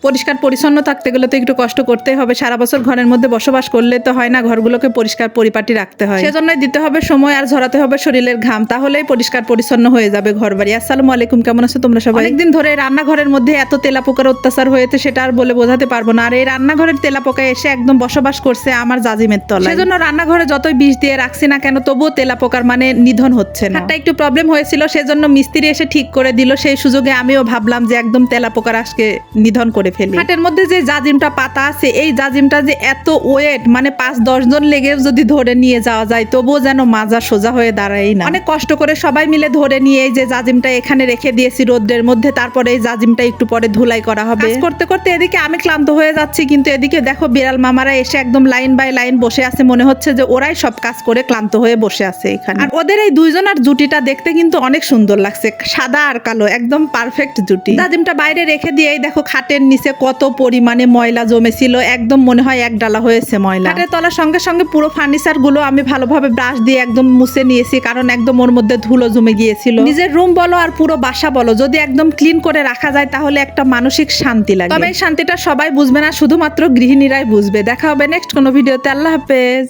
পরিষ্কার পরিচ্ছন্ন থাকতে গেলে তো একটু কষ্ট করতে হবে। সারা বছর ঘরের মধ্যে বসবাস করলে তো হয় না, ঘরগুলোকে পরিষ্কার পরিপাটি রাখতে হয়। সেজন্যই দিতে হবে সময় আর ঝরাতে হবে শরীরের ঘাম, তাহলেই পরিষ্কার পরিচ্ছন্ন হয়ে যাবে ঘরবাড়ি। আসসালামু আলাইকুম, কেমন আছো তোমরা সবাই? অনেকদিন ধরে রান্নাঘরের মধ্যে এত তেলাপোকার অত্যাচার হয়েছে সেটা আর বলে বোঝাতে পারবো না। আর এই রান্নাঘরের তেলাপোকা এসে একদম বসবাস করছে আমার জাজিমের তলায়। সেজন্য রান্নাঘরে যতই বিষ দিয়ে রাখছি না কেন, তবুও তেলাপোকার মানে নিধন হচ্ছে না। একটা একটু প্রবলেম হয়েছিল, সেজন্য মিস্ত্রি এসে ঠিক করে দিল। সেই সুযোগে আমিও ভাবলাম যে একদম তেলাপোকার আজকে নিধন করে ফেলি। হাটের মধ্যে যে জাজিমটা পাতা আছে, এই জাজিমটা যে এত ওয়েট, মানে 5-10 জন লেগে যদি ধরে নিয়ে যাওয়া যায় তবুও যেন মাজা সোজা হয়ে দাঁড়ায় না। অনেক কষ্ট করে সবাই মিলে ধরে নিয়ে এই যে জাজিমটা এখানে রেখে দিয়েছি রোদ্রের মধ্যে। তারপরে এই জাজিমটা একটু পরে ধুলাই করা হবে। কাজ করতে করতে এদিকে আমি ক্লান্ত হয়ে যাচ্ছি, কিন্তু এদিকে দেখো বিড়াল মামারা এসে একদম লাইন বাই লাইন বসে আছে। মনে হচ্ছে যে ওরাই সব কাজ করে ক্লান্ত হয়ে বসে আছে এখানে। আর ওদের এই দুইজনের জুটিটা দেখতে কিন্তু অনেক সুন্দর লাগছে, সাদা আর কালো, একদম পারফেক্ট জুটি। জাজিমটা বাইরে রেখে দিয়ে দেখো খাটের নিচে কত পরিমাণে ময়লা জমেছিল, একদম মনে হয় এক ডালা হয়েছে ময়লা। খাটের তলার সঙ্গে সঙ্গে পুরো ফার্নিচার গুলো আমি ভালোভাবে ব্রাশ দিয়ে একদম মুছে নিয়েছি, কারণ একদম ওর মধ্যে ধুলো জমে গিয়েছিল। নিজের রুম বলো আর পুরো বাসা বলো, যদি একদম ক্লিন করে রাখা যায় তাহলে একটা মানসিক শান্তি লাগে। তবে এই শান্তিটা সবাই বুঝবে না, শুধুমাত্র গৃহিণীরাই বুঝবে। দেখা হবে নেক্সট কোনো ভিডিওতে। আল্লাহ হাফেজ।